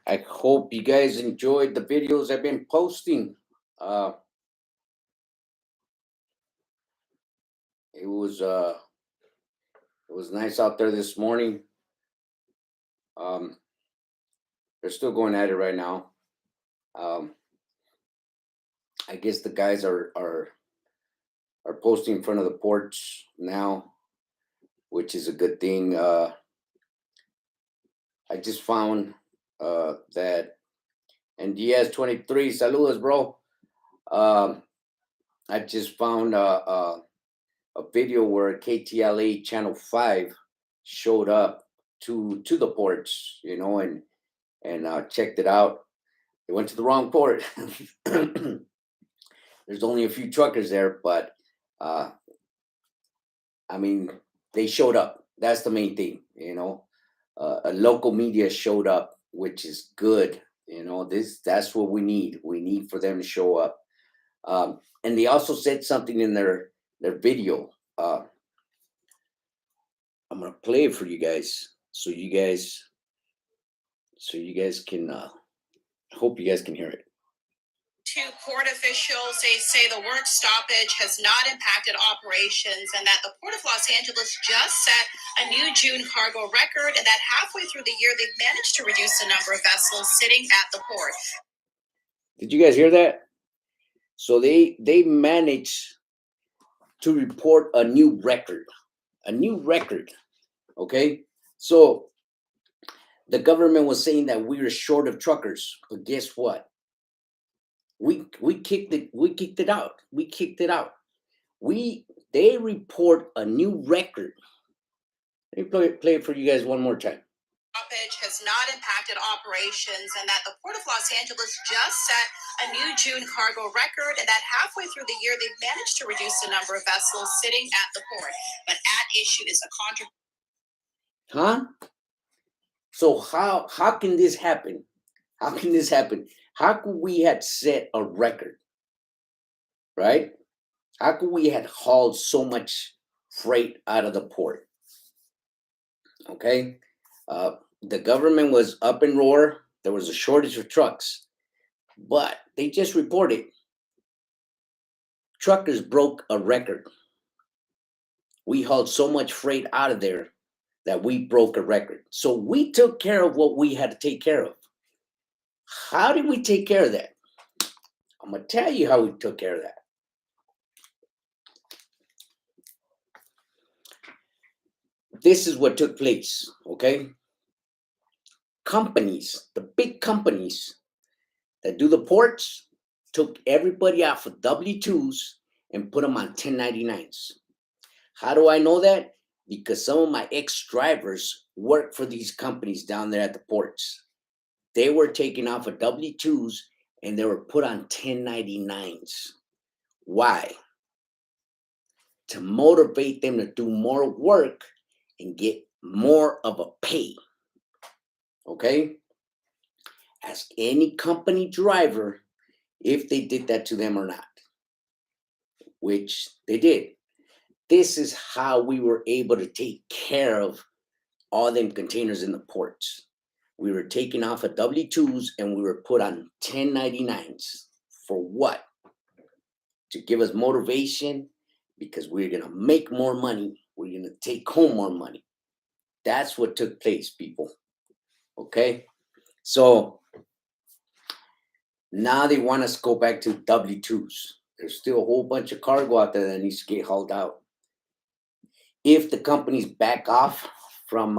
I hope you guys enjoyed the videos I've been posting. Uh, it was uh, it was nice out there this morning. Um, they're still going at it right now. Um, I guess the guys are posting in front of the porch now, which is a good thing. I just found that, and DS23, saludos, bro. Um, I just found a video where KTLA Channel 5 showed up to the porch, and checked it out. They went to the wrong port. There's only a few truckers there, but uh, I mean, they showed up. That's the main thing, A local media showed up, which is good. That's what we need. We need for them to show up. And they also said something in their video. I'm gonna play it for you guys, so you guys can. Hope you guys can hear it. To port officials, they say the work stoppage has not impacted operations and that the Port of Los Angeles just set a new June cargo record and that halfway through the year they've managed to reduce the number of vessels sitting at the port. Did you guys hear that? So they managed to report a new record. A new record. Okay? So the government was saying that we were short of truckers, but guess what? We kicked it out. They report a new record. Let me play it for you guys one more time. Stoppage has not impacted operations and that the Port of Los Angeles just set a new June cargo record and that halfway through the year they've managed to reduce the number of vessels sitting at the port. But at issue is a contract. Huh? So how can this happen? How can this happen? How could we had set a record, right? How could we had hauled so much freight out of the port? Okay, the government was up in roar. There was a shortage of trucks, but they just reported truckers broke a record. We hauled so much freight out of there that we broke a record. So we took care of what we had to take care of. How did we take care of that? I'm going to tell you how we took care of that. This is what took place, okay? Companies, the big companies that do the ports, took everybody out for W-2s and put them on 1099s. How do I know that? Because some of my ex-drivers work for these companies down there at the ports. They were taken off of W-2s and they were put on 1099s. Why? To motivate them to do more work and get more of a pay. Okay? Ask any company driver if they did that to them or not, which they did. This is how we were able to take care of all them containers in the ports. We were taken off of W-2s and we were put on 1099s. For what? To give us motivation, because we're going to make more money. We're going to take home more money. That's what took place, people. Okay? So now they want us to go back to W-2s. There's still a whole bunch of cargo out there that needs to get hauled out. If the companies back off from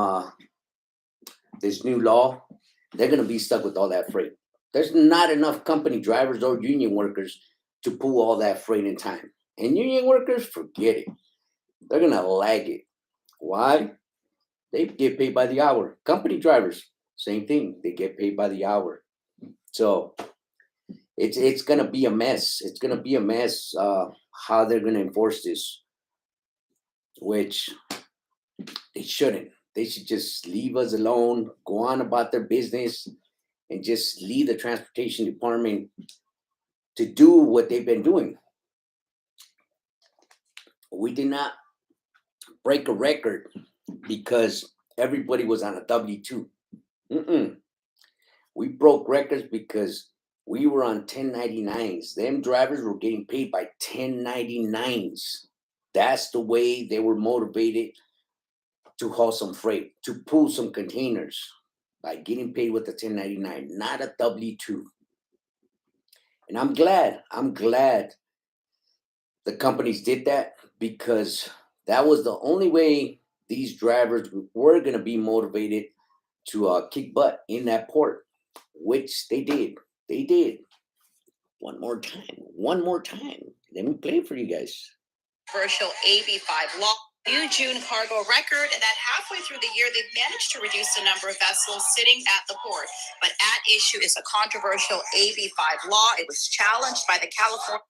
this new law, they're going to be stuck with all that freight. There's not enough company drivers or union workers to pull all that freight in time. And union workers, forget it. They're going to lag it. Why? They get paid by the hour. Company drivers, same thing. They get paid by the hour. So it's going to be a mess. It's going to be a mess how they're going to enforce this, which they shouldn't. They should just leave us alone, go on about their business, and just leave the transportation department to do what they've been doing. We did not break a record because everybody was on a W-2. We broke records because we were on 1099s. Them drivers were getting paid by 1099s. That's the way they were motivated to haul some freight, to pull some containers by getting paid with a 1099, not a W-2. And I'm glad the companies did that because that was the only way these drivers were going to be motivated to kick butt in that port, which they did. They did. One more time. One more time. Let me play it for you guys. Controversial AB5 law. New June cargo record, and that halfway through the year, they've managed to reduce the number of vessels sitting at the port. But at issue is a controversial AB5 law. It was challenged by the California.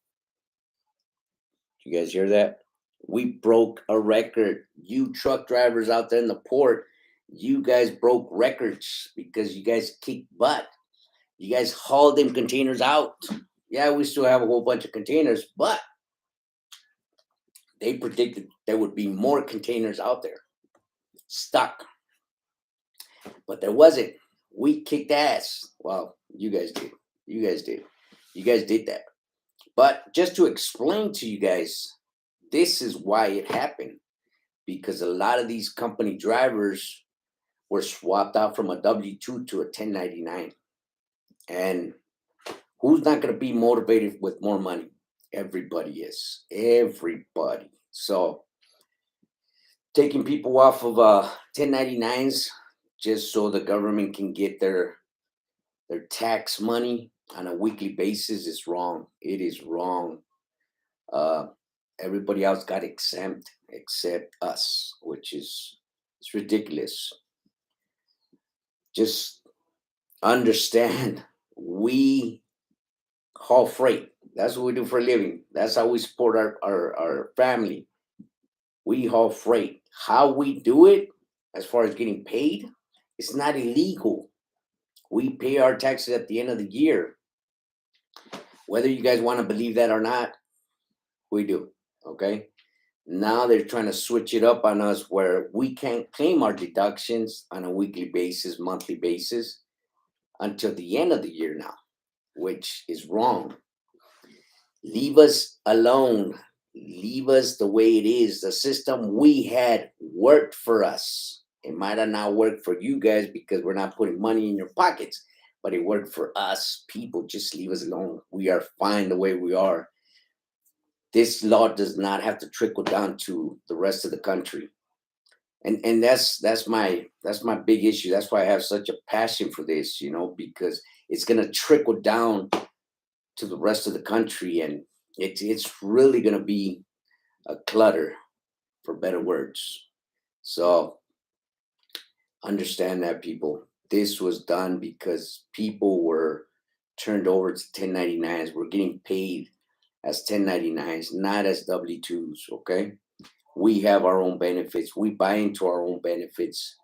You guys hear that? We broke a record. You truck drivers out there in the port, you guys broke records because you guys kicked butt. You guys hauled them containers out. Yeah, we still have a whole bunch of containers, but they predicted there would be more containers out there stuck. But there wasn't. We kicked ass. Well, you guys did. You guys did. You guys did that. But just to explain to you guys, this is why it happened. Because a lot of these company drivers were swapped out from a W-2 to a 1099. And who's not going to be motivated with more money? Everybody is. Everybody. So taking people off of 1099s just so the government can get their tax money on a weekly basis is wrong. It is wrong. Everybody else got exempt except us, which is it's ridiculous. Just understand we haul freight. That's what we do for a living. That's how we support our family. We haul freight. How we do it, as far as getting paid, it's not illegal. We pay our taxes at the end of the year. Whether you guys want to believe that or not, we do. Okay. Now they're trying to switch it up on us where we can't claim our deductions on a weekly basis, monthly basis until the end of the year now, which is wrong. Leave us alone. Leave us the way it is. The system we had worked for us. It might have not worked for you guys because we're not putting money in your pockets, but it worked for us. People, just leave us alone. We are fine the way we are. This law does not have to trickle down to the rest of the country. And that's my big issue. That's why I have such a passion for this, because it's gonna trickle down to the rest of the country, and it's really gonna be a clutter, for better words. So understand that, people. This was done because people were turned over to 1099s. We're getting paid as 1099s, not as W-2s, okay? We have our own benefits. We buy into our own benefits.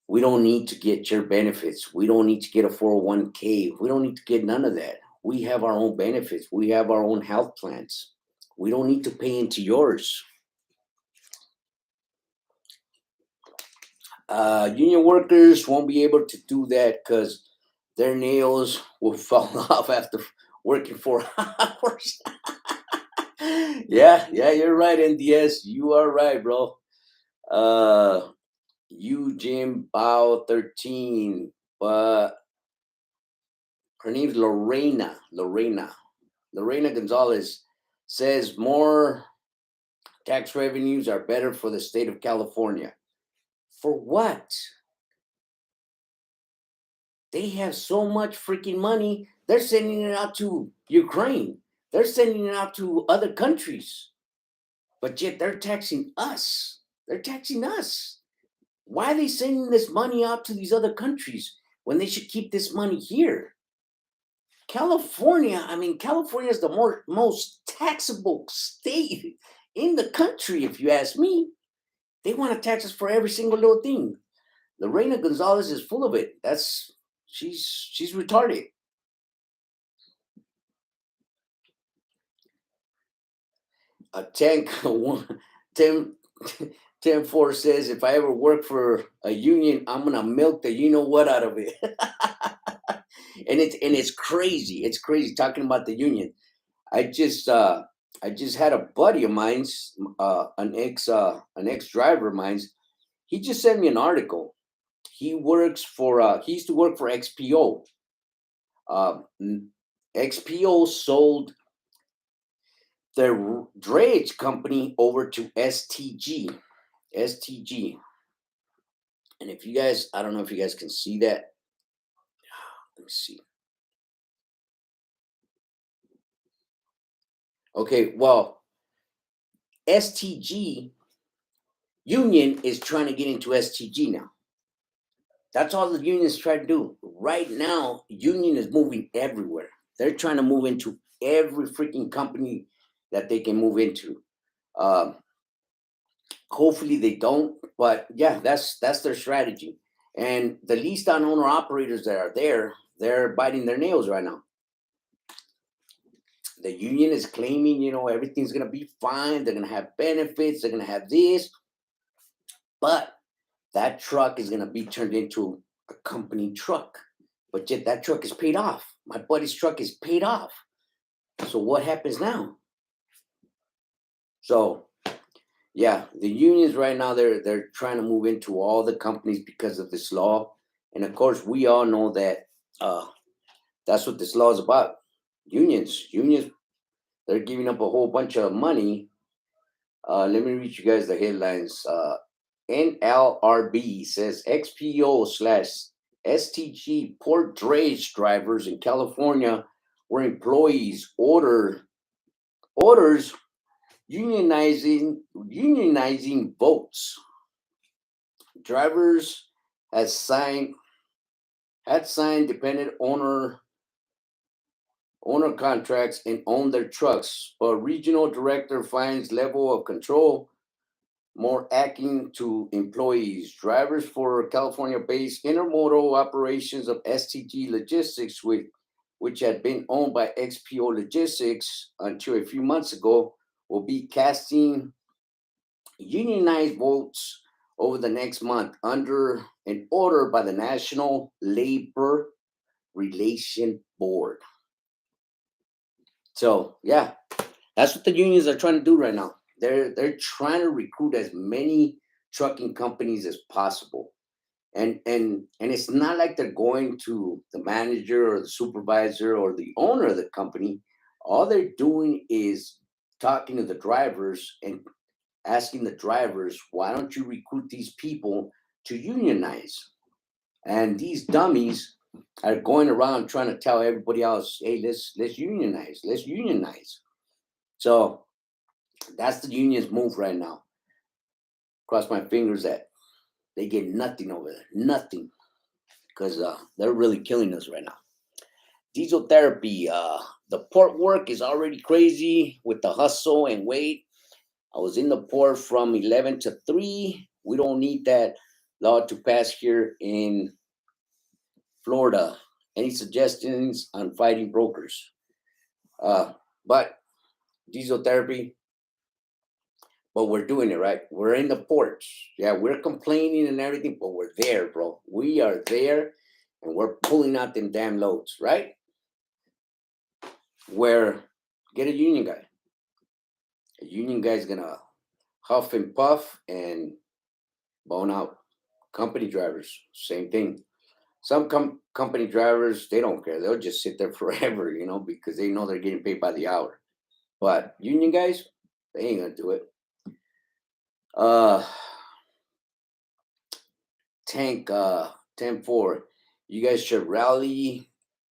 We don't need to get your benefits. We don't need to get a 401k. We don't need to get none of that. We have our own benefits. We have our own health plans. We don't need to pay into yours. Union workers won't be able to do that because their nails will fall off after working 4 hours. Yeah, you're right, NDS. You are right, bro. You Jim Bao 13, but her name's Lorena Gonzalez says more tax revenues are better for the state of California. For what? They have so much freaking money. They're sending it out to Ukraine. They're sending it out to other countries. But yet they're taxing us. They're taxing us. Why are they sending this money out to these other countries when they should keep this money here? California is the most taxable state in the country, if you ask me. They want to tax us for every single little thing. Lorena Gonzalez is full of it. She's retarded. A tank 10-4 says, if I ever work for a union, I'm gonna milk the you know what out of it. it's crazy. It's crazy talking about the union. I just had a buddy of mine's, an ex driver of mine's. He just sent me an article. He used to work for XPO. XPO sold their drayage company over to STG. STG. And if you guys, I don't know if you guys can see that. Let me see. Okay, well, STG Union is trying to get into STG now. That's all the unions try to do. Right now, Union is moving everywhere. They're trying to move into every freaking company that they can move into. Um, Hopefully they don't, but yeah, that's their strategy. And the leased on owner operators that are there, they're biting their nails right now. The union is claiming, everything's gonna be fine. They're gonna have benefits. They're gonna have this, but that truck is gonna be turned into a company truck. But yet that truck is paid off. My buddy's truck is paid off. So what happens now? So yeah, the unions right now they're trying to move into all the companies because of this law, and of course we all know that that's what this law is about. Unions, they're giving up a whole bunch of money. Let me read you guys the headlines. NLRB says XPO slash STG port drayage drivers in California, where employees orders unionizing votes. Drivers had signed dependent owner contracts and own their trucks, but regional director finds level of control more akin to employees. Drivers for California-based intermodal operations of STG Logistics, which had been owned by XPO Logistics until a few months ago, will be casting unionized votes over the next month under an order by the National Labor Relation Board. So yeah, that's what the unions are trying to do right now. They're trying to recruit as many trucking companies as possible. And it's not like they're going to the manager or the supervisor or the owner of the company. All they're doing is talking to the drivers and asking the drivers, why don't you recruit these people to unionize? And these dummies are going around trying to tell everybody else, hey, let's unionize. So that's the union's move right now. Cross my fingers that they get nothing over there, nothing, because they're really killing us right now. Diesel therapy, the port work is already crazy with the hustle and wait. I was in the port from 11 to 3. We don't need that law to pass here in Florida. Any suggestions on fighting brokers? But diesel therapy, but we're doing it, right? We're in the ports. Yeah, we're complaining and everything, but we're there, bro. We are there and we're pulling out them damn loads, right? Where get a union guy. A union guy's gonna huff and puff and bone out. Company drivers, same thing. Some company drivers, they don't care. They'll just sit there forever, because they know they're getting paid by the hour. But union guys, they ain't gonna do it. Tank 10-4. You guys should rally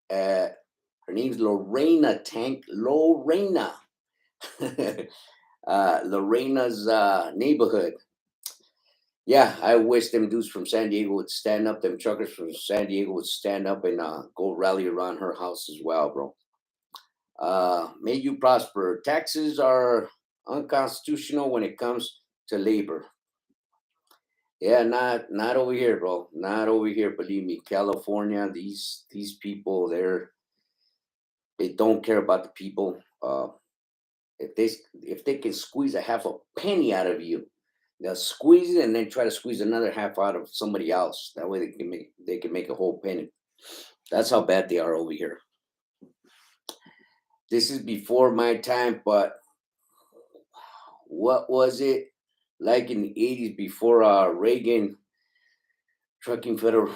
at her name's Lorena. Tank Lorena. Lorena's neighborhood. Yeah, I wish them dudes from San Diego would stand up. Them truckers from San Diego would stand up and go rally around her house as well, bro. May you prosper. Taxes are unconstitutional when it comes to labor. Yeah, not over here, bro. Not over here. Believe me, California. These people, they don't care about the people. If they can squeeze a half a penny out of you, they'll squeeze it and then try to squeeze another half out of somebody else. That way they can make a whole penny. That's how bad they are over here. This is before my time, but what was it like in the 80s before Reagan trucking federal?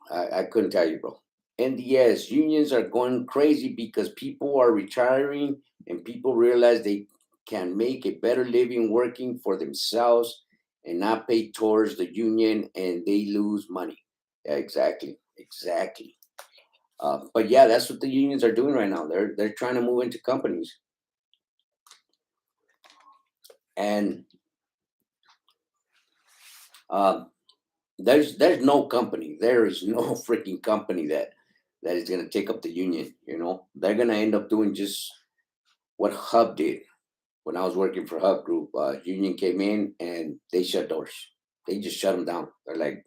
I couldn't tell you, bro. And yes, unions are going crazy because people are retiring and people realize they can make a better living working for themselves and not pay towards the union and they lose money. Yeah, exactly. Exactly. But yeah, that's what the unions are doing right now. They're trying to move into companies. And um, there's no company. There is no freaking company that is going to take up the union. You know, they're going to end up doing just what Hub did when I was working for Hub Group. Union came in and they shut doors. They just shut them down. They're like,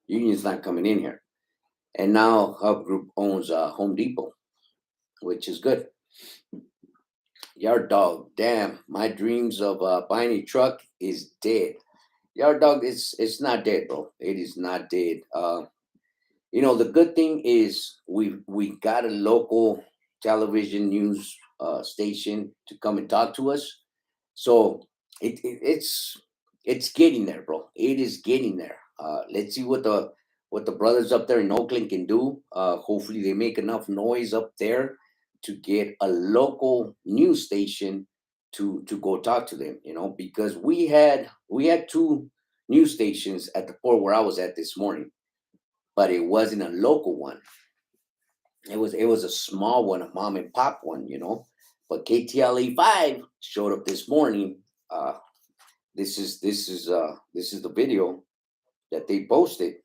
union's not coming in here. And now Hub Group owns Home Depot, which is good. Yard Dog, damn, my dreams of buying a truck is dead. Yard Dog, it's not dead, bro. It is not dead. You know, the good thing is we got a local television news station to come and talk to us. So it's getting there, bro. It is getting there. Let's see what the brothers up there in Oakland can do. Hopefully, they make enough noise up there to get a local news station to go talk to them. You know, because we had two news stations at the port where I was at this morning, but it wasn't a local one. It was a small one, a mom and pop one. You know, but KTLA 5 showed up this morning. This is the video that they posted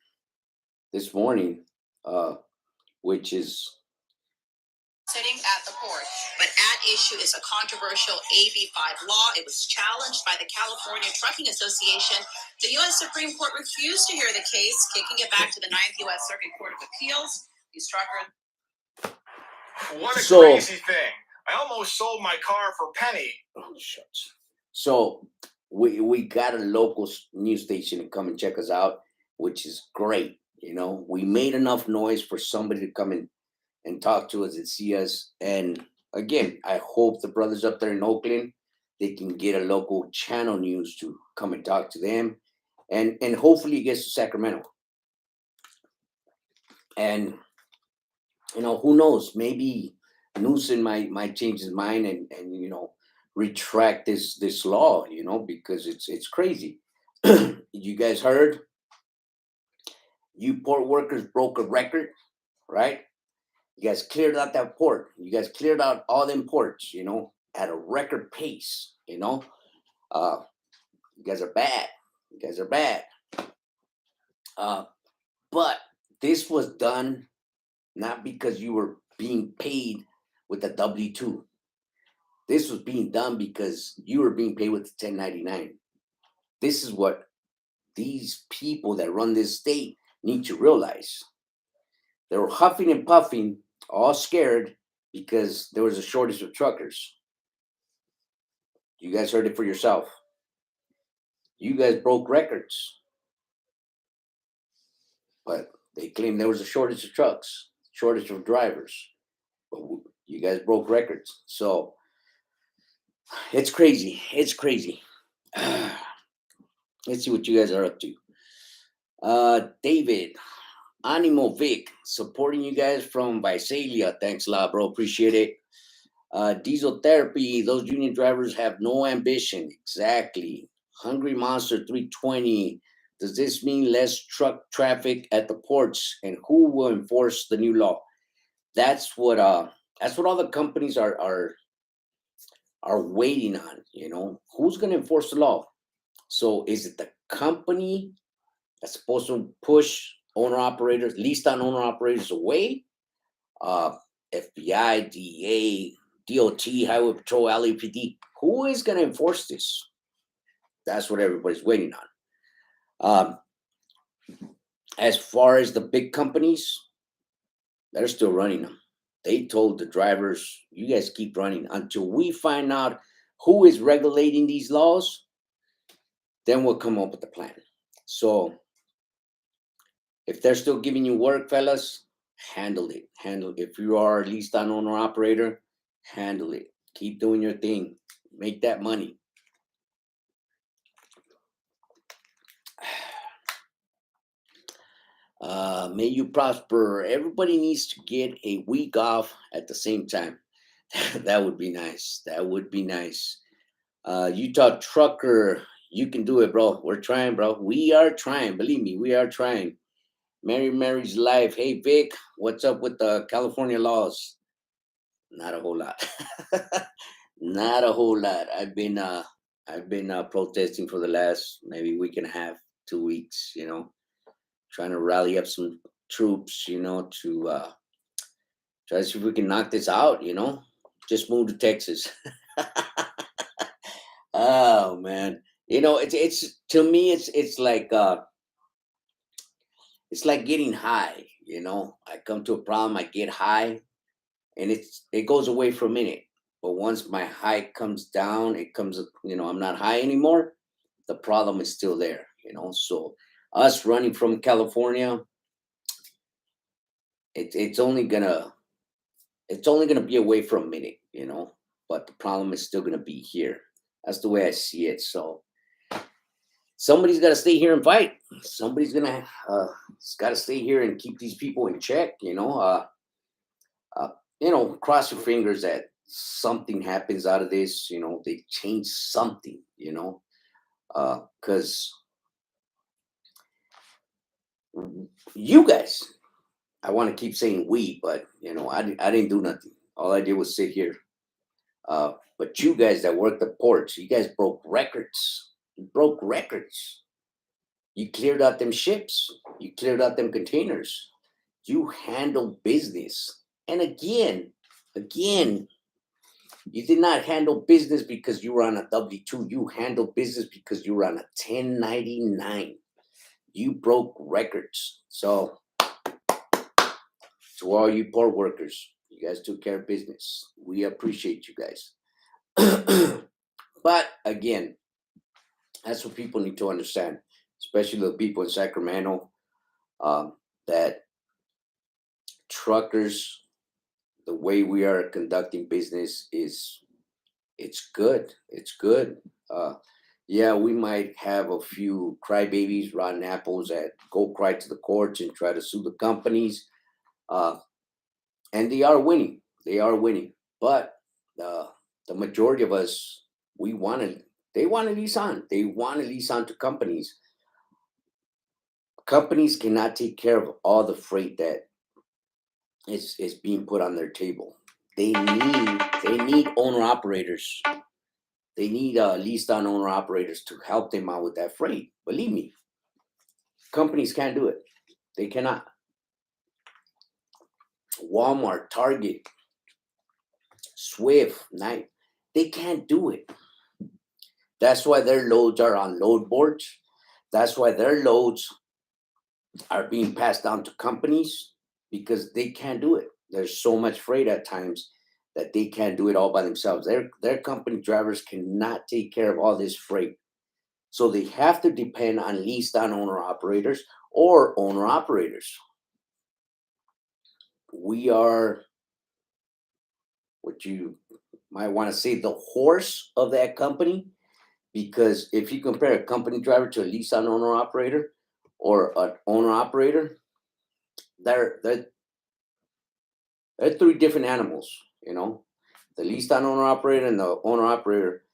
this morning, uh, which is Sitting at the port. But at issue is a controversial AB5 law. It was challenged by the California Trucking Association. The U.S. Supreme Court refused to hear the case, kicking it back to the Ninth U.S. Circuit Court of Appeals. These truckers. What a so crazy thing. I almost sold my car for a penny. oh shucks. So we got a local news station to come and check us out, which is great. You know, we made enough noise for somebody to come in and talk to us and see us. And again, I hope the brothers up there in Oakland they can get a local channel news to come and talk to them, and hopefully it gets to Sacramento. And you know, who knows? Maybe Newsom might change his mind and you know retract this law. You know, because it's crazy. You guys heard? You port workers broke a record, right? You guys cleared out that port. You guys cleared out all them ports, you know, at a record pace, you know. Uh, you guys are bad. You guys are bad. Uh, but this was done not because you were being paid with a W-2. This was being done because you were being paid with the 1099. This is what these people that run this state need to realize. They were huffing and puffing, all scared because there was a shortage of truckers. You guys heard it for yourself. You guys broke records, but they claimed there was a shortage of trucks, shortage of drivers. But you guys broke records. So it's crazy. It's crazy. Let's see what you guys are up to. David, Animo Vic, supporting you guys from Visalia. Thanks a lot, bro. Appreciate it. Diesel therapy, those union drivers have no ambition. Exactly. Hungry Monster 320. Does this mean less truck traffic at the ports? And who will enforce the new law? That's what all the companies are waiting on. You know, who's gonna enforce the law? So is it the company that's supposed to push owner operators, leased on owner operators away? Uh, FBI, DEA, DOT, Highway Patrol, LAPD. Who is going to enforce this? That's what everybody's waiting on. As far as the big companies, they're still running them. They told the drivers, you guys keep running until we find out who is regulating these laws, then we'll come up with a plan. So if they're still giving you work, fellas, handle it. Handle if you are a leased on owner operator, handle it. Keep doing your thing. Make that money. May you prosper. Everybody needs to get a week off at the same time. That would be nice. That would be nice. Utah trucker, you can do it, bro. We're trying, bro. We are trying. Believe me, we are trying. Mary's life. Hey, Vic, what's up with the California laws? Not a whole lot. Not a whole lot. I've been protesting for the last maybe week and a half, 2 weeks. Trying to rally up some troops. To try to see if we can knock this out. Just move to Texas. Oh man, it's to me it's like getting high. I come to a problem, I get high, and it goes away for a minute. But once my high comes down, it comes. I'm not high anymore. The problem is still there. So us running from California, it's only gonna be away for a minute. But the problem is still gonna be here. That's the way I see it. So somebody's got to stay here and fight. Somebody's got to stay here and keep these people in check. Uh, cross your fingers that something happens out of this. They change something. Because you guys, I want to keep saying we, but I didn't do nothing. All I did was sit here. But you guys that work the ports, you guys broke records. You broke records. You cleared out them ships. You cleared out them containers. You handle business. And again, you did not handle business because you were on a W-2. You handled business because you were on a 1099. You broke records. So, to all you port workers, you guys took care of business. We appreciate you guys. But again, that's what people need to understand, especially the people in Sacramento, that truckers, the way we are conducting business it's good. It's good. Yeah, we might have a few crybabies, rotten apples that go cry to the courts and try to sue the companies, uh, and they are winning. They are winning, but the majority of us, we want to. They want to lease on. They want to lease on to companies. Companies cannot take care of all the freight that is being put on their table. They need owner operators. They need leased on owner operators to help them out with that freight. Believe me, companies can't do it. They cannot. Walmart, Target, Swift, Night, they can't do it. That's why their loads are on load boards. That's why their loads are being passed down to companies because they can't do it. There's so much freight at times that they can't do it all by themselves. Their company drivers cannot take care of all this freight. So they have to depend on leased on owner operators or owner operators. We are what you might want to say the horse of that company, because if you compare a company driver to a lease on owner operator or an owner operator, they're they're three different animals. You know, the leased on owner operator and the owner operator,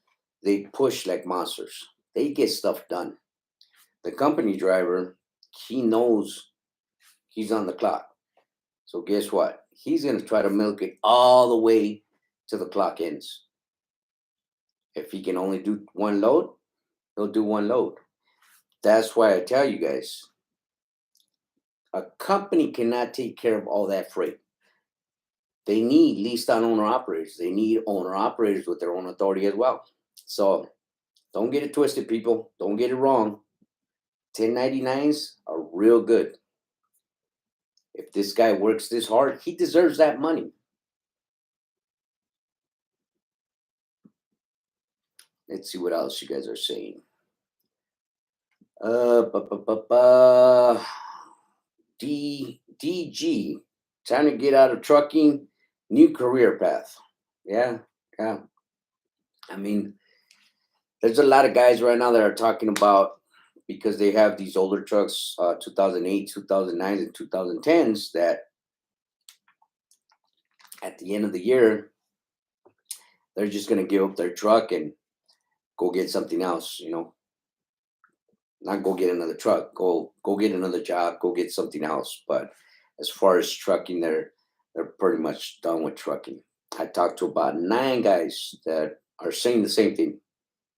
they push like monsters. They get stuff done. The company driver, he knows he's on the clock. So guess what? He's gonna try to milk it all the way till the clock ends. If he can only do one load, he'll do one load. That's why I tell you guys, a company cannot take care of all that freight. They need leased on owner operators. They need owner operators with their own authority as well. So don't get it twisted, people. Don't get it wrong. 1099s are real good. If this guy works this hard, he deserves that money. Let's see what else you guys are saying. Ba, ba, ba, ba. DG time to get out of trucking, new career path. Yeah, yeah. I mean, there's a lot of guys right now that are talking about because they have these older trucks, 2008, 2009, and 2010s, that at the end of the year, they're just going to give up their truck and go get something else, not go get another truck, go get another job, go get something else. But as far as trucking, they're pretty much done with trucking. I talked to about 9 guys that are saying the same thing,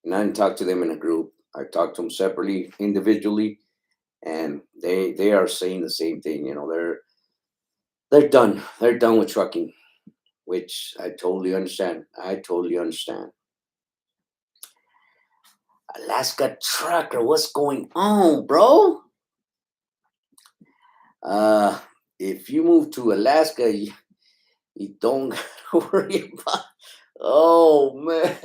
and I didn't talk to them in a group. I talked to them separately, individually, and they are saying the same thing. They're done. They're done with trucking, which I totally understand. I totally understand. Alaska trucker, what's going on, bro? Uh, if you move to Alaska, you don't gotta worry about. Oh man,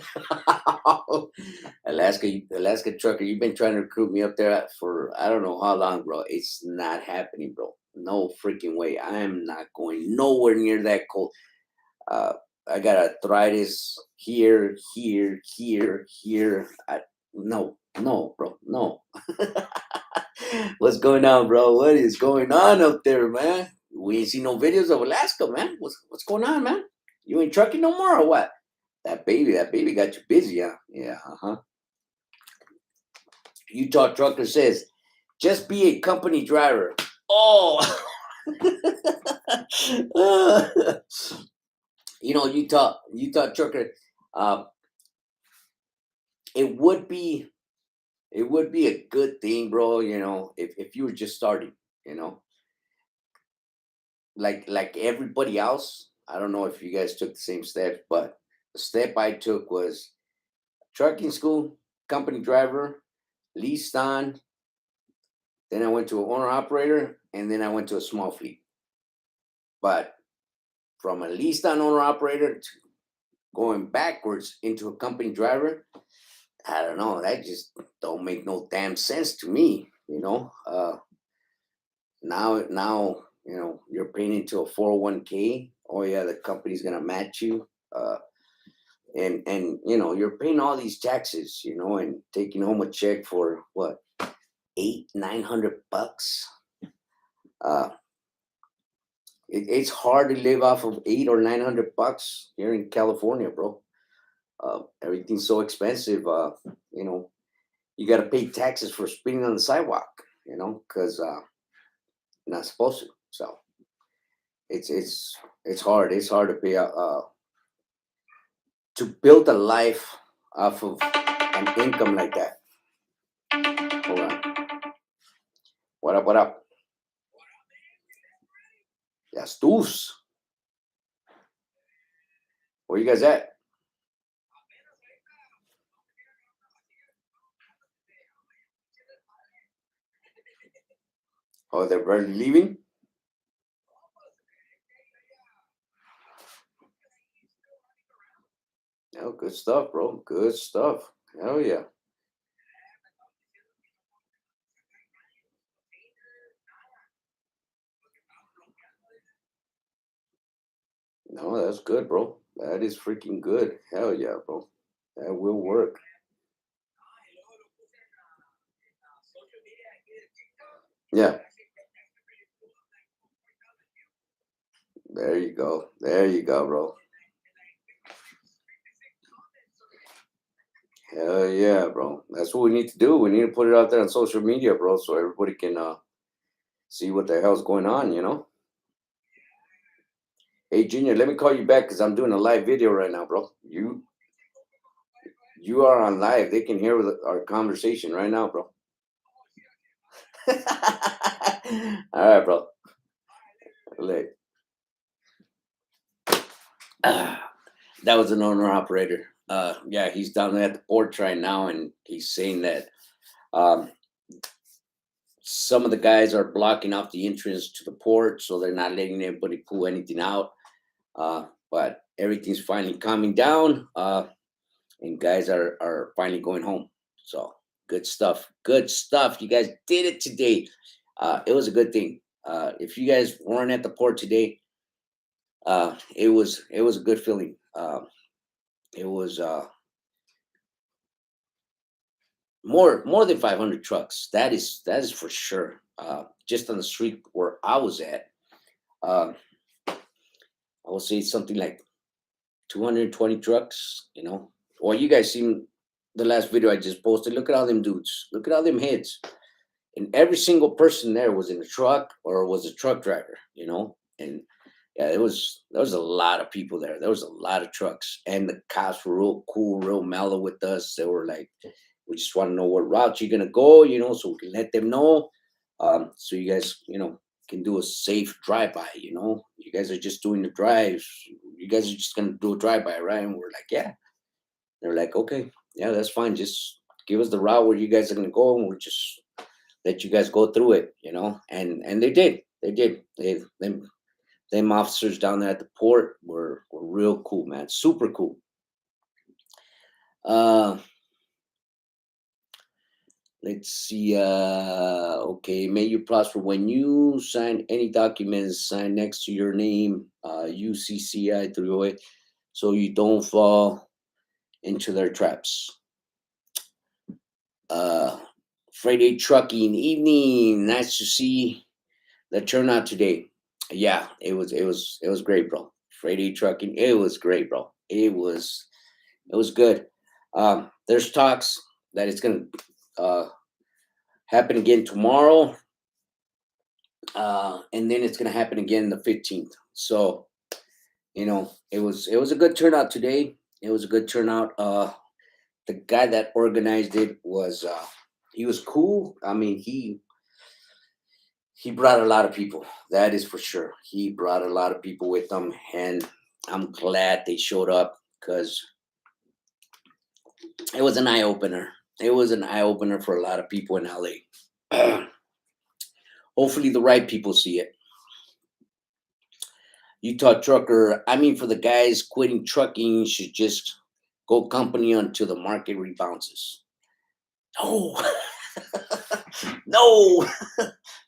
Alaska trucker, you've been trying to recruit me up there for I don't know how long, bro. It's not happening, bro. No freaking way. I am not going nowhere near that cold. Uh, I got arthritis here, here, here, here. No, no, bro, no. What's going on, bro? What is going on up there, man? We ain't seen no videos of Alaska, man. What's going on, man? You ain't trucking no more or what? That baby got you busy, huh? Yeah, uh-huh. Utah trucker says, just be a company driver. Oh, Utah trucker. Uh, it would be it would be a good thing, bro. If you were just starting, you know, like everybody else. I don't know if you guys took the same steps, but the step I took was trucking school, company driver, leased on. Then I went to an owner operator, and then I went to a small fleet. But from a leased on owner operator to going backwards into a company driver, I don't know. That just don't make no damn sense to me. Now you're paying into a 401k. Oh yeah, the company's gonna match you. And you're paying all these taxes. And taking home a check for what, 800-900 bucks. Uh, it's hard to live off of 800 or 900 bucks here in California, bro. Everything's so expensive. You know, you got to pay taxes for spitting on the sidewalk. Because you're not supposed to. So it's hard. It's hard to pay to build a life off of an income like that. Hold on. What up? What up? Yes, Deuce. Where you guys at? Oh, they're barely leaving. Oh, good stuff, bro. Good stuff. Hell yeah. No, that's good, bro. That is freaking good. Hell yeah, bro. That will work. Yeah. There you go. There you go, bro. Hell yeah, bro. That's what we need to do. We need to put it out there on social media, bro, so everybody can see what the hell's going on. Hey, Junior, let me call you back because I'm doing a live video right now, bro. You are on live. They can hear our conversation right now, bro. All right, bro. Like, that was an owner operator. Yeah, he's down there at the port right now, and he's saying that um, some of the guys are blocking off the entrance to the port, so they're not letting anybody pull anything out. But everything's finally calming down, and guys are finally going home. So good stuff. Good stuff. You guys did it today. It was a good thing. If you guys weren't at the port today, it was a good feeling. It was more than 500 trucks. That is for sure. Just on the street where I was at, um, I will say something like 220 trucks. Well, you guys seen the last video I just posted. Look at all them dudes. Look at all them heads. And every single person there was in a truck or was a truck driver. And yeah, there was a lot of people there. There was a lot of trucks, and the cops were real cool, real mellow with us. They were like, "We just want to know what route you're gonna go, so we can let them know, so you guys, can do a safe drive by. You guys are just doing the drives. You guys are just gonna do a drive by, right?" And we're like, "Yeah." They're like, "Okay, yeah, that's fine. Just give us the route where you guys are gonna go, and we'll just let you guys go through it." And they did. They did. Them officers down there at the port were real cool, man. Super cool. Uh, let's see. Okay, may you prosper when you sign any documents. Sign next to your name, UCCI 308, so you don't fall into their traps. Uh, Friday trucking evening. Nice to see the turnout today. Yeah, it was great, bro. Friday trucking. It was great, bro. It was good. There's talks that it's gonna happen again tomorrow, and then it's gonna happen again the 15th. So it was a good turnout today. It was a good turnout. The guy that organized it he was cool. I mean, he brought a lot of people. That is for sure. He brought a lot of people with him, and I'm glad they showed up because it was an eye opener. It was an eye opener for a lot of people in LA. Hopefully, the right people see it. Utah trucker. I mean, for the guys quitting trucking, should just go company until the market rebounds. No, no,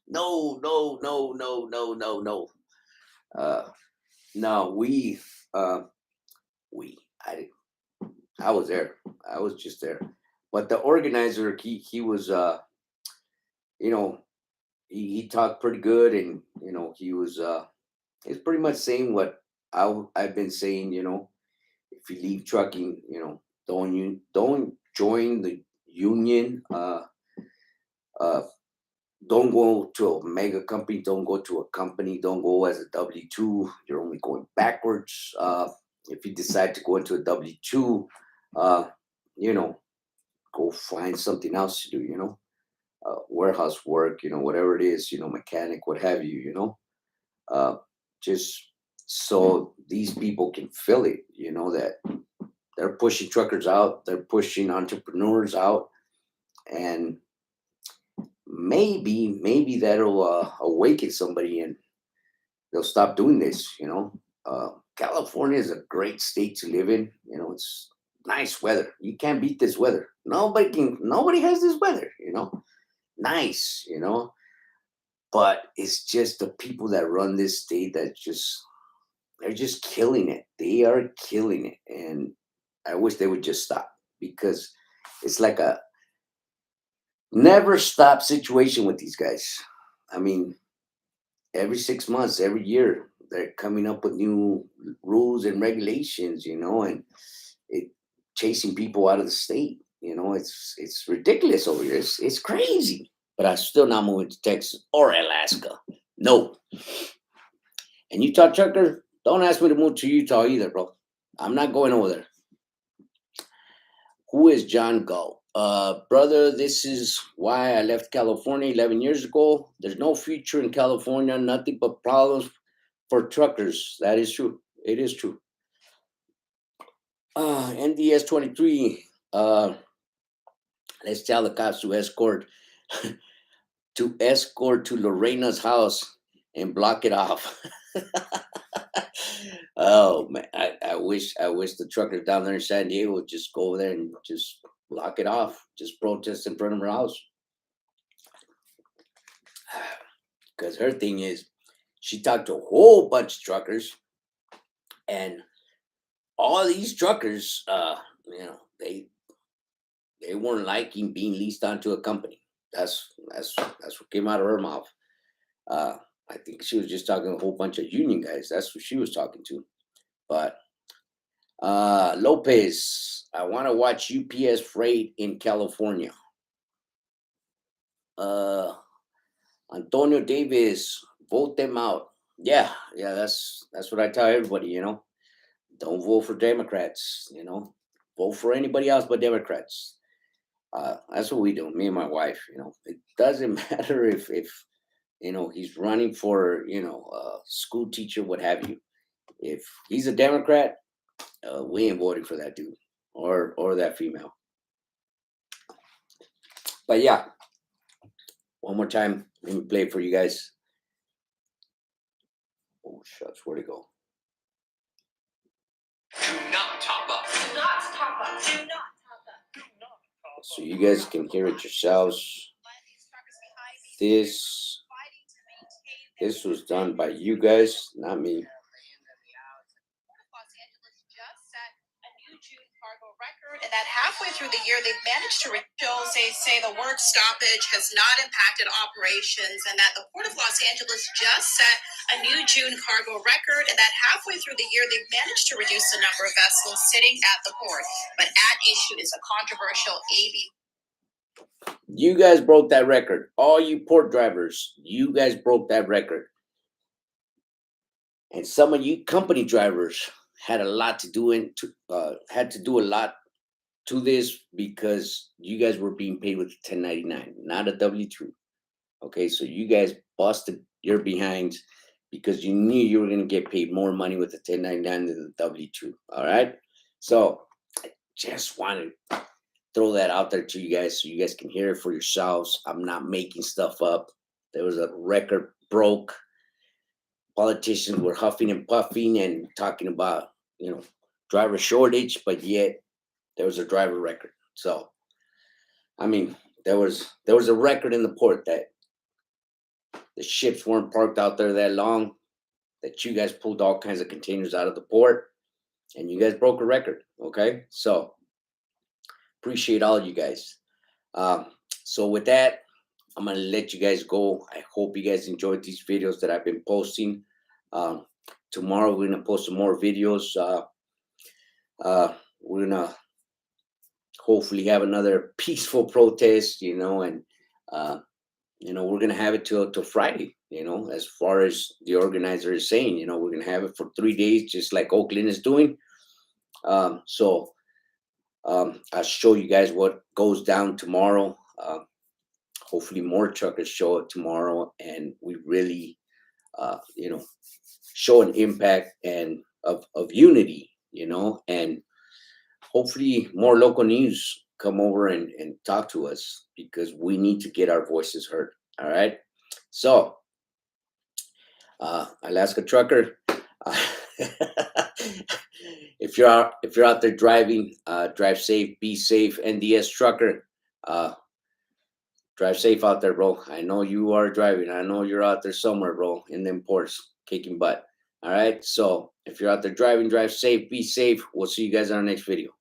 no, no, no, no, no, no, no. Uh, no, uh, we, I, I was there. I was just there. But the organizer, he was, you know, he talked pretty good, and he's pretty much saying what I've been saying. If you leave trucking, don't join the union. Uh, don't go to a mega company. Don't go to a company. Don't go as a W-2. You're only going backwards. If you decide to go into a W-2, uh, you know, go find something else to do. Warehouse work. Whatever it is. Mechanic, what have you. Uh, just so these people can feel it. That they're pushing truckers out. They're pushing entrepreneurs out, and maybe that'll awaken somebody, and they'll stop doing this. California is a great state to live in. It's nice weather. You can't beat this weather. Nobody has this weather. Nice. But it's just the people that run this state that they're just killing it. They are killing it, and I wish they would just stop, because it's like a never stop situation with these guys. I mean, every 6 months, every year, they're coming up with new rules and regulations, and it chasing people out of the state. It's ridiculous over here. It's crazy. But I'm still not moving to Texas or Alaska. No. And Utah trucker, don't ask me to move to Utah either, bro. I'm not going over there. Who is John Gull? Brother, this is why I left California 11 years ago. There's no future in California, nothing but problems for truckers. That is true. It is true. NDS 23. Let's tell the cops to escort to Lorena's house and block it off. Oh man, I wish the truckers down there in San Diego would just go over there and just block it off. Just protest in front of her house. Because her thing is, she talked to a whole bunch of truckers, And all these truckers, you know, they weren't liking being leased onto a company. That's what came out of her mouth. Uh, I think she was just talking to a whole bunch of union guys. That's what she was talking to. But Lopez, I want to watch UPS freight in California. Uh, Antonio Davis, vote them out. Yeah, yeah, that's what I tell everybody. Don't vote for Democrats. Vote for anybody else but Democrats. That's what we do. Me and my wife. It doesn't matter if he's running for a school teacher, what have you. If he's a Democrat, we ain't voting for that dude or that female. But yeah, one more time, let me play it for you guys. Oh shucks, where'd it go? Do not top up. Do not top up. Do not top up. Do not top up. So you guys can hear it yourselves. This was done by you guys, not me. Los Angeles just set a new June cargo record, and that halfway through the year, they've managed to say the work stoppage has not impacted operations, and that the Port of Los Angeles just set a new June cargo record, and that halfway through the year, they've managed to reduce the number of vessels sitting at the port. But at issue is a controversial AB. You guys broke that record. All you port drivers, you guys broke that record. And some of you company drivers had a lot to do had to do a lot to this because you guys were being paid with a 1099, not a W-2. Okay, so you guys busted your behinds because you knew you were going to get paid more money with the 1099 than the W-2. All right, so I just wanted to throw that out there to you guys so you guys can hear it for yourselves. I'm not making stuff up. There was a record broke. Politicians were huffing and puffing and talking about driver shortage, but yet there was a driver record. So I mean, there was a record in the port that the ships weren't parked out there that long, that you guys pulled all kinds of containers out of the port, and you guys broke a record. Okay, so appreciate all you guys. So with that, I'm gonna let you guys go. I hope you guys enjoyed these videos that I've been posting. Tomorrow we're gonna post some more videos. We're gonna hopefully have another peaceful protest, and we're gonna have it till Friday. As far as the organizer is saying, we're gonna have it for 3 days, just like Oakland is doing. So I'll show you guys what goes down tomorrow. Hopefully more truckers show up tomorrow, and we really, show an impact and of unity, and hopefully more local news come over and talk to us because we need to get our voices heard. All right. So, Alaska trucker, if you're out there driving, drive safe, be safe. NDS trucker, drive safe out there, bro. I know you are driving. I know you're out there somewhere, bro, in them ports kicking butt. All right. So if you're out there driving, drive safe, be safe. We'll see you guys on our next video.